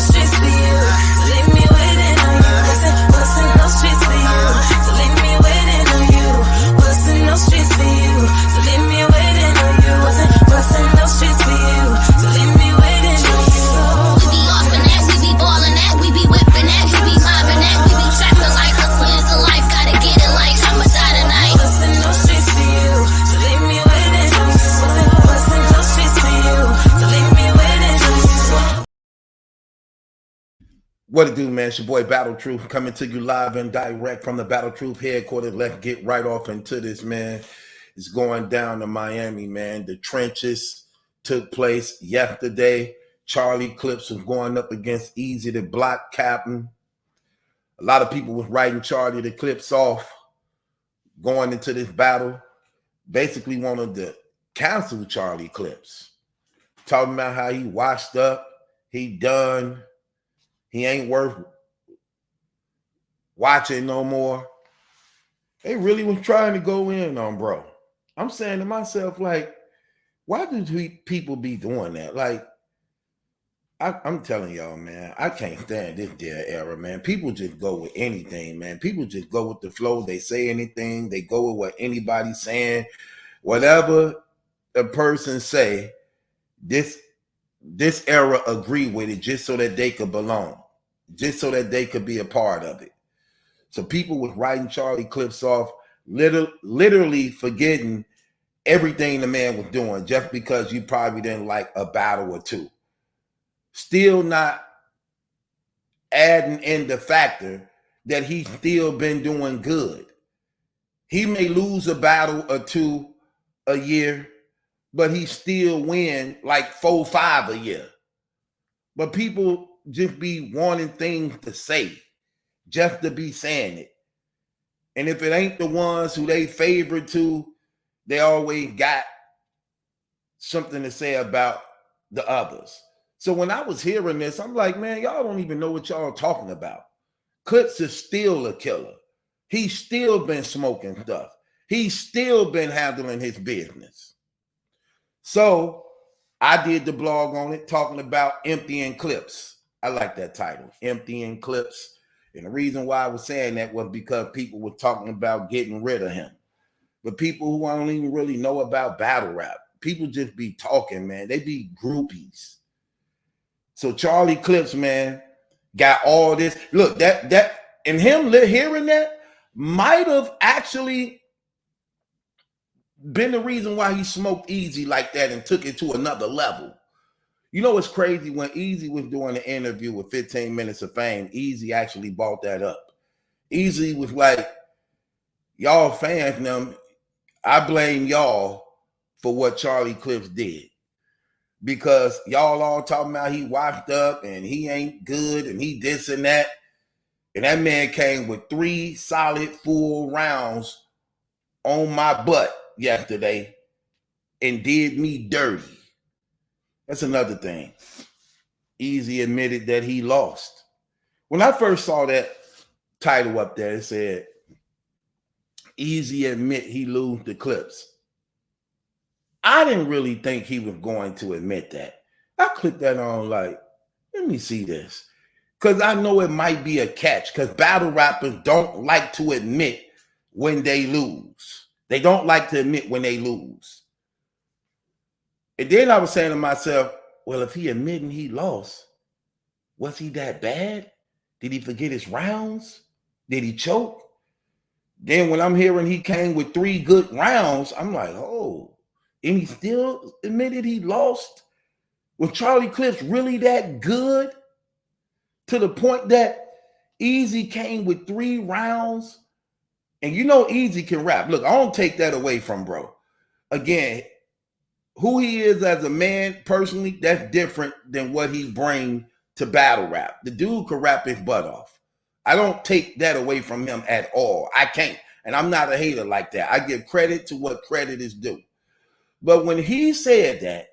streets for you. So leave me waiting on you. What's in those streets for you? So leave me waiting on you. What's in those streets for you? So leave me waiting on you. What's in those streets for you? So leave me waiting on you. We be offing that, we be balling that, we be whipping that, we be mobbing that, we be trapping like hustling is a life, gotta get it like I'ma die tonight. What's in those streets for you? So leave me waiting on you. What's in those streets for you? So leave me waiting on you. What it do, man? It's your boy Battle Truth coming to you live and direct from the Battle Truth headquarters. Let's get right off into this, man. It's going down to Miami, man. The trenches took place yesterday. Charley Clips was going up against Easy the Block Captain. A lot of people was writing Charley the Clips off going into this battle. Basically wanted to cancel Charley Clips. Talking about how he washed up, he done, he ain't worth watching no more. They really was trying to go in on bro. I'm saying to myself, like, why do people be doing that? Like, I'm telling y'all, man, I can't stand this dead era, man. People just go with anything, man. People just go with the flow. They say anything. They go with what anybody's saying. Whatever a person say, this era agree with it just so that they could belong, just so that they could be a part of it. So people was writing Charley Clips off, literally forgetting everything the man was doing just because you probably didn't like a battle or two. Still not adding in the factor that he's still been doing good. He may lose a battle or two a year, but he still win like 4-5 a year. But people just be wanting things to say, just to be saying it. And if it ain't the ones who they favorite to, they always got something to say about the others. So when I was hearing this, I'm like, man, y'all don't even know what y'all talking about. Clips is still a killer. He's still been smoking stuff. He's still been handling his business. So I did the blog on it, talking about emptying clips. I like that title, emptying clips. And the reason why I was saying that was because people were talking about getting rid of him. But people who don't even really know about battle rap, people just be talking, man. They be groupies. So Charley Clips, man, got all this. Look, that and him hearing that might have actually been the reason why he smoked Easy like that and took it to another level. You know what's crazy? When Easy was doing an interview with 15 Minutes of Fame, Easy actually bought that up. Easy was like, y'all fans, them, I blame y'all for what Charley Clips did. Because y'all all talking about he washed up and he ain't good and he this and that. And that man came with 3 solid full rounds on my butt yesterday and did me dirty. That's another thing. Easy admitted that he lost. When I first saw that title up there, it said, Easy admit he lose the Clips. I didn't really think he was going to admit that. I clicked that on like, let me see this. Because I know it might be a catch because battle rappers don't like to admit when they lose. They don't like to admit when they lose. And then I was saying to myself, well, if he admitting he lost, was he that bad? Did he forget his rounds? Did he choke? Then when I'm hearing he came with 3 good rounds, I'm like, oh. And he still admitted he lost? Was Charley Clips really that good? To the point that Easy came with 3 rounds? And you know Easy can rap. Look, I don't take that away from bro. Again, who he is as a man personally, that's different than what he brings to battle rap. The dude can rap his butt off. I don't take that away from him at all. I can't. And I'm not a hater like that. I give credit to what credit is due. But when he said that,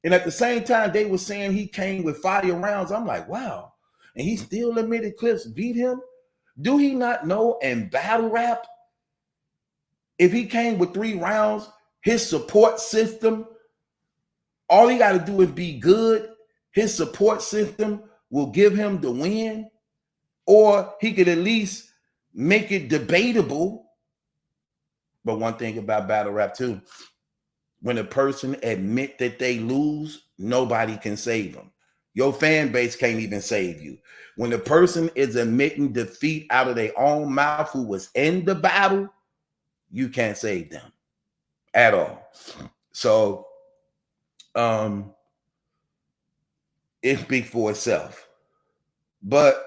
and at the same time they were saying he came with fire rounds, I'm like, wow. And he still admitted Clips beat him? Do he not know in battle rap, if he came with 3 rounds, his support system, all he got to do is be good. His support system will give him the win, or he could at least make it debatable. But one thing about battle rap too, when a person admit that they lose, nobody can save them. Your fan base can't even save you. When the person is admitting defeat out of their own mouth who was in the battle, you can't save them at all. So it speaks for itself. But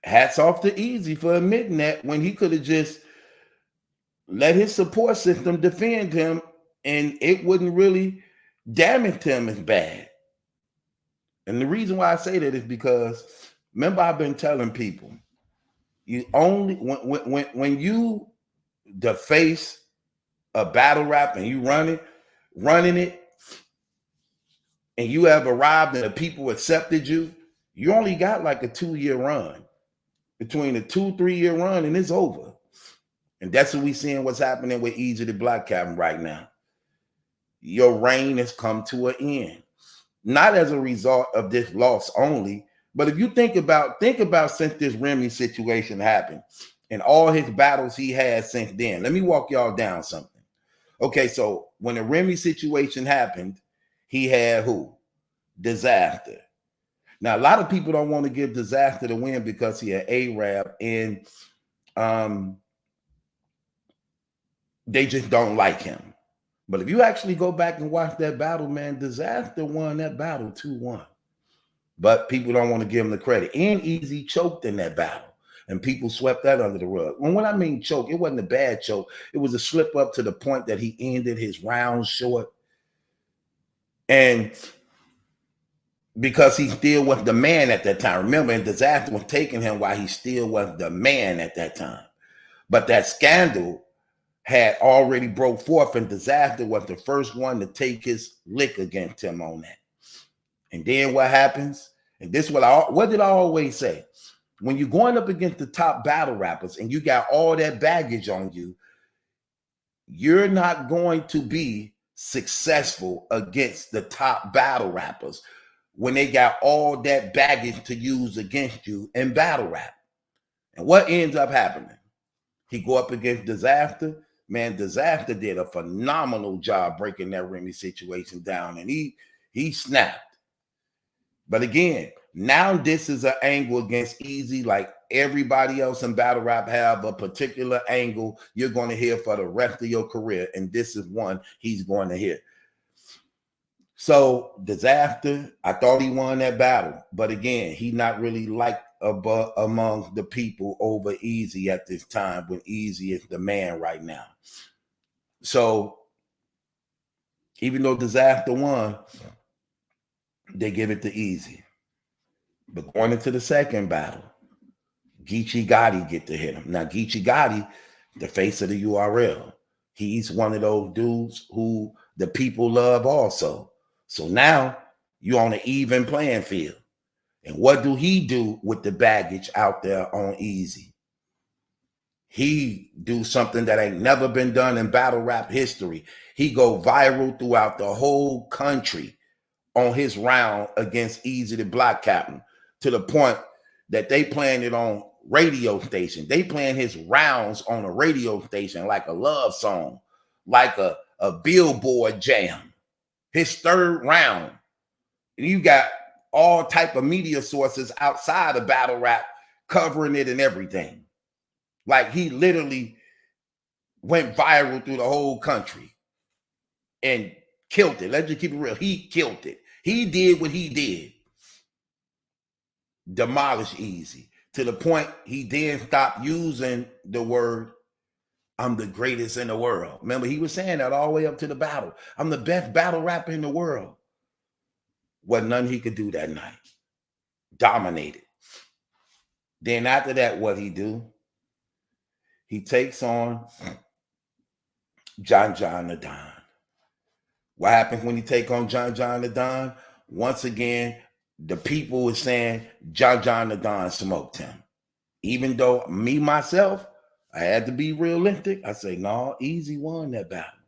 hats off to Easy for admitting that, when he could have just let his support system defend him and it wouldn't really damage him as bad. And the reason why I say that is because, remember, I've been telling people, you only when you deface a battle rap and you running it, and you have arrived and the people accepted you, you only got like a 2-year run. Between a 2-3 year run, and it's over. And that's what we seeing what's happening with Easy the Black Capt right now. Your reign has come to an end. Not as a result of this loss only, but if you think about since this Remy situation happened and all his battles he had since then. Let me walk y'all down something. Okay, so when the Remy situation happened, he had who? Disaster. Now, a lot of people don't want to give Disaster the win because he had Arab, and they just don't like him. But if you actually go back and watch that battle, man, Disaster won that battle 2-1. But people don't want to give him the credit. And Easy choked in that battle, and people swept that under the rug. And when I mean choke, it wasn't a bad choke. It was a slip up to the point that he ended his round short. And because he still was the man at that time. Remember, and Disaster was taking him while he still was the man at that time. But that scandal had already broke forth, and Disaster was the first one to take his lick against him on that. And then what happens? And this is what did I always say? When you're going up against the top battle rappers and you got all that baggage on you, you're not going to be successful against the top battle rappers when they got all that baggage to use against you in battle rap. And what ends up happening? He go up against Disaster. Man, Disaster did a phenomenal job breaking that Remy situation down, and he snapped. But again, now this is an angle against Easy, like everybody else in battle rap have a particular angle you're going to hear for the rest of your career, and this is one he's going to hear. So Disaster, I thought he won that battle, but again, he not really liked among the people over Easy at this time, when Easy is the man right now. So even though Disaster won, they give it to Easy. But going into the second battle, Geechee Gotti get to hit him. Now, Geechee Gotti, the face of the URL, he's one of those dudes who the people love also. So now you're on an even playing field. And what do he do with the baggage out there on Easy? He do something that ain't never been done in battle rap history. He go viral throughout the whole country on his round against Easy the Black Capt, to the point that they playing it on radio station. They playing his rounds on a radio station like a love song, like a Billboard jam. His third round. And you got all type of media sources outside of battle rap covering it and everything. Like, he literally went viral through the whole country and killed it. Let's just keep it real. He killed it. He did what he did. Demolish Easy, to the point he then stopped using the word, I'm the greatest in the world. Remember, he was saying that all the way up to the battle. I'm the best battle rapper in the world. Wasn't nothing he could do that night. Dominated. Then after that, what he do? He takes on John the Don. What happens when you take on John the Don? Once again, the people were saying John the Don smoked him. Even though me, myself, I had to be realistic. I say, no, Easy won that battle.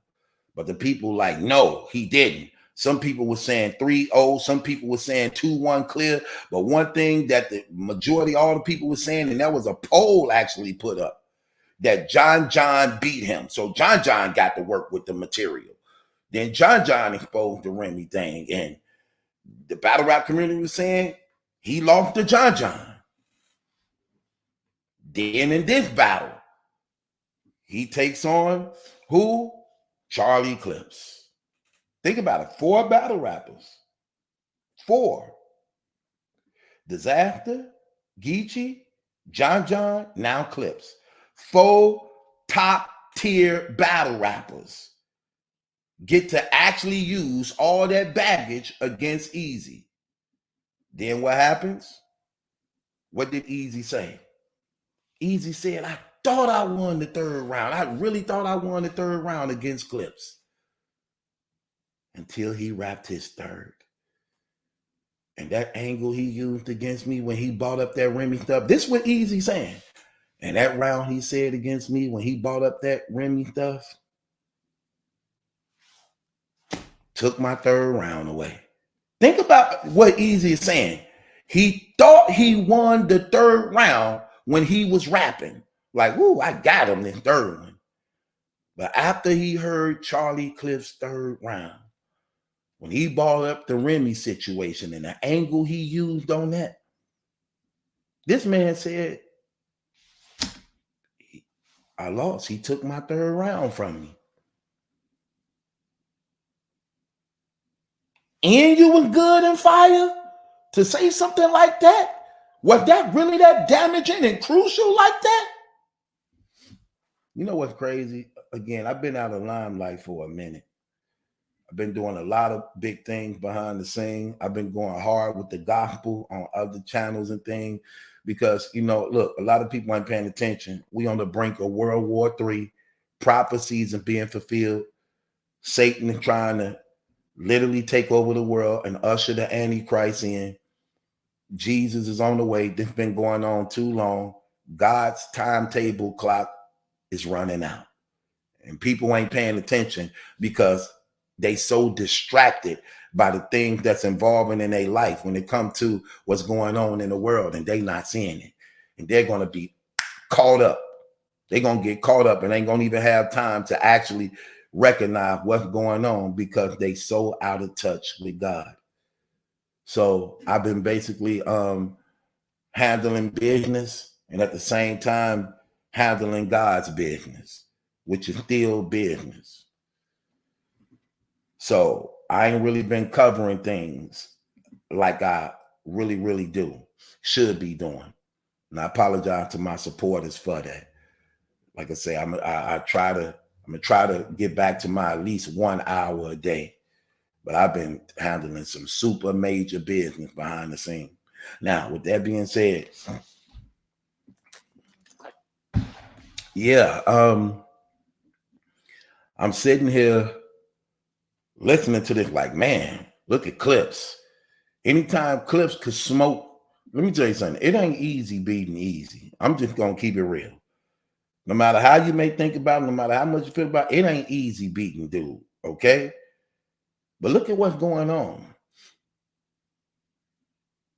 But the people like, no, he didn't. Some people were saying 3-0. Some people were saying 2-1 clear. But one thing that the majority, all the people were saying, and that was a poll actually put up, that John beat him. So John got to work with the material. Then John exposed the Remy thing. And the battle rap community was saying he lost to John. Then in this battle, he takes on who? Charley Clips. Think about it. 4 battle rappers. 4. Disaster, Geechee, John, now Clips. 4 top tier battle rappers get to actually use all that baggage against Easy. Then what happens? What did Easy say? Easy said, I thought I won the 3rd round. I really thought I won the 3rd round against Clips. Until he rapped his 3rd. And that angle he used against me when he brought up that Remy stuff, this is what Easy saying. And that round he said against me when he brought up that Remy stuff, took my 3rd round away. Think about what Easy is saying. He thought he won the 3rd round when he was rapping. Like, woo, I got him this 3rd one. But after he heard Charley Clips' 3rd round, when he brought up the Remy situation and the angle he used on that, this man said, I lost. He took my 3rd round from me. And you was good and fire to say something like that? Was that really that damaging and crucial like that? You know what's crazy? Again, I've been out of limelight for a minute. I've been doing a lot of big things behind the scene. I've been going hard with the gospel on other channels and things because, you know, look, a lot of people ain't paying attention. We on the brink of World War III, prophecies are being fulfilled. Satan is trying to literally take over the world and usher the Antichrist in. Jesus is on the way. This has been going on too long. God's timetable clock is running out. And people ain't paying attention because they so distracted by the things that's involving in their life when it comes to what's going on in the world, and they not seeing it. And they're going to be caught up. They're going to get caught up and ain't going to even have time to actually recognize what's going on because they so out of touch with God. So I've been basically handling business and at the same time handling God's business, which is still business. So I ain't really been covering things like I really do, should be doing. And I apologize to my supporters for that. Like I say, I'm gonna try to get back to my at least 1 hour a day. But I've been handling some super major business behind the scene. Now, with that being said, yeah, I'm sitting here listening to this like, man, look at Clips. Anytime Clips could smoke, let me tell you something. It ain't easy beating Easy. I'm just going to keep it real. No matter how you may think about it, no matter how much you feel about it, it ain't easy beating dude, okay? But look at what's going on.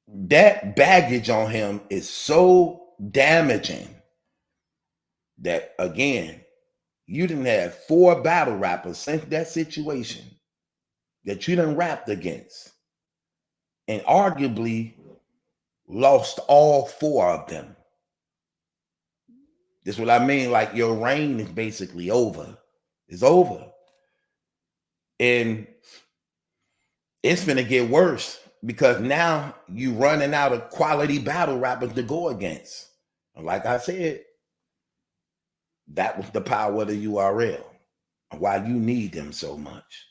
That baggage on him is so damaging that, again, you didn't have 4 battle rappers since that situation that you done rapped against and arguably lost all 4 of them. This is what I mean. Like, your reign is basically over. It's over. And it's gonna get worse because now you running out of quality battle rappers to go against. And like I said, that was the power of the URL and why you need them so much.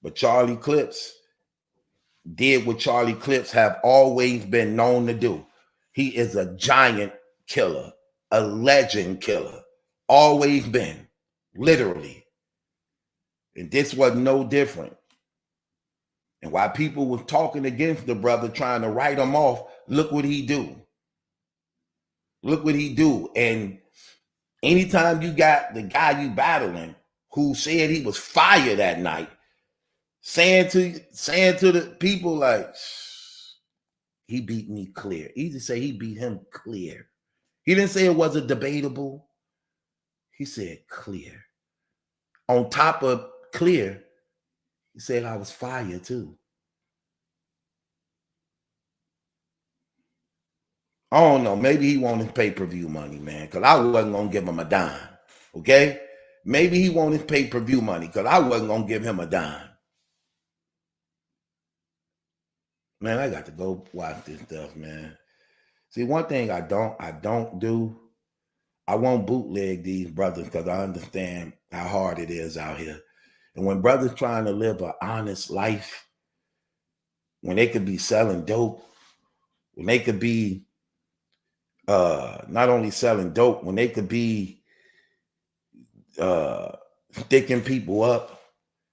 But Charley Clips did what Charley Clips have always been known to do. He is a giant killer, a legend killer, always been, literally. And this was no different. And while people were talking against the brother, trying to write him off, look what he do. Look what he do. And anytime you got the guy you battling who said he was fired that night, saying to the people like, he beat me clear. Easy say he beat him clear. He didn't say it wasn't debatable. He said clear. On top of clear, he said I was fire too. I don't know. Maybe he wanted pay-per-view money, man, because I wasn't going to give him a dime, okay? Maybe he wanted pay-per-view money because I wasn't going to give him a dime. Man, I got to go watch this stuff, man. See, one thing I don't do, I won't bootleg these brothers because I understand how hard it is out here. And when brothers trying to live an honest life, when they could be selling dope, when they could be not only selling dope, when they could be sticking people up,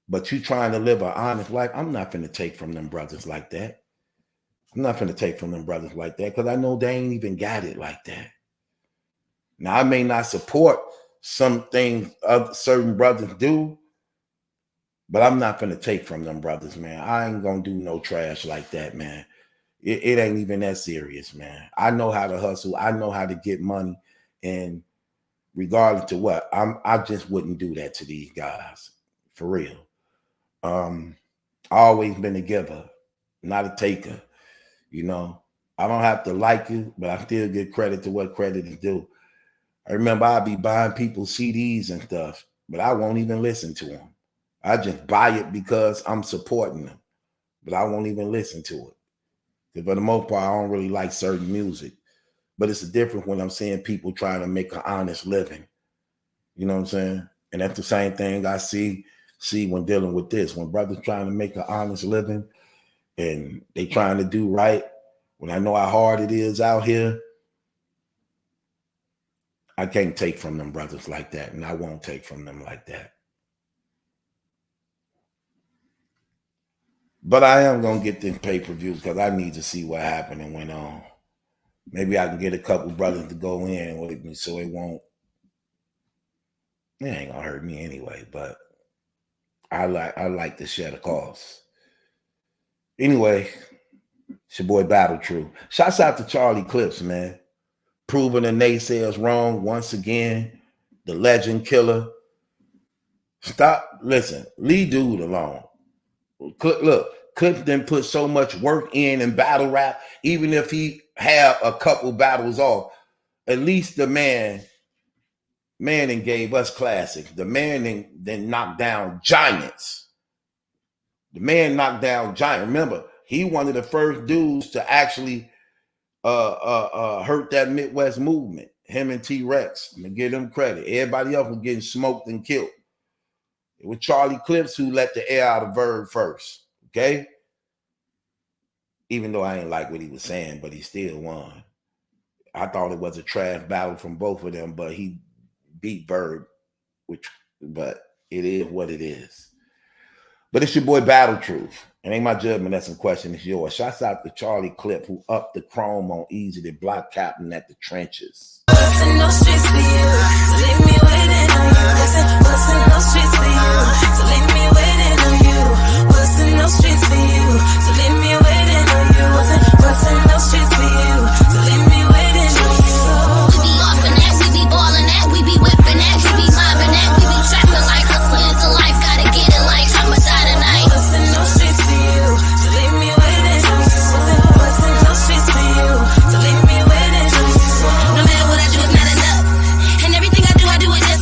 but you trying to live an honest life, I'm not finna take from them brothers like that. I'm not finna take from them brothers like that because I know they ain't even got it like that. Now, I may not support some things certain brothers do, but I'm not finna take from them brothers, man. I ain't gonna do no trash like that, man. It ain't even that serious, man. I know how to hustle. I know how to get money. And regardless to what, I just wouldn't do that to these guys. For real. I always been a giver, not a taker. You know, I don't have to like you, but I still give credit to what credit is due. I remember I'd be buying people CDs and stuff, but I won't even listen to them. I just buy it because I'm supporting them, but I won't even listen to it. Because for the most part, I don't really like certain music. But it's a difference when I'm seeing people trying to make an honest living. You know what I'm saying? And that's the same thing I see when dealing with this. When brothers trying to make an honest living and they trying to do right, when I know how hard it is out here, I can't take from them brothers like that, and I won't take from them like that. But I am going to get this pay-per-view because I need to see what happened and went on. Maybe I can get a couple brothers to go in with me so it ain't going to hurt me anyway, but I like to share the cost. Anyway, it's your boy Battle True. Shouts out to Charley Clips, man. Proving the naysayers wrong once again. The legend killer. Stop. Listen, leave dude alone. Look, Clips didn't put so much work in battle rap, even if he had a couple battles off. At least the man and gave us classics. The man then knocked down giants. The man knocked down giants. Remember, he one of the first dudes to actually hurt that Midwest movement. Him and T-Rex. I'm gonna give them credit. Everybody else was getting smoked and killed. It was Charley Clips who let the air out of Verb first. Okay? Even though I ain't like what he was saying, but he still won. I thought it was a trash battle from both of them, but he beat Verb, but it is what it is. But it's your boy Battle Truth. It ain't my judgment, that's some question, it's yours. Shouts out to Charley Clip who upped the chrome on Easy to block Capt at the trenches. What's in those streets for you? So leave me waiting on you. What's in those streets for you? So leave me waiting.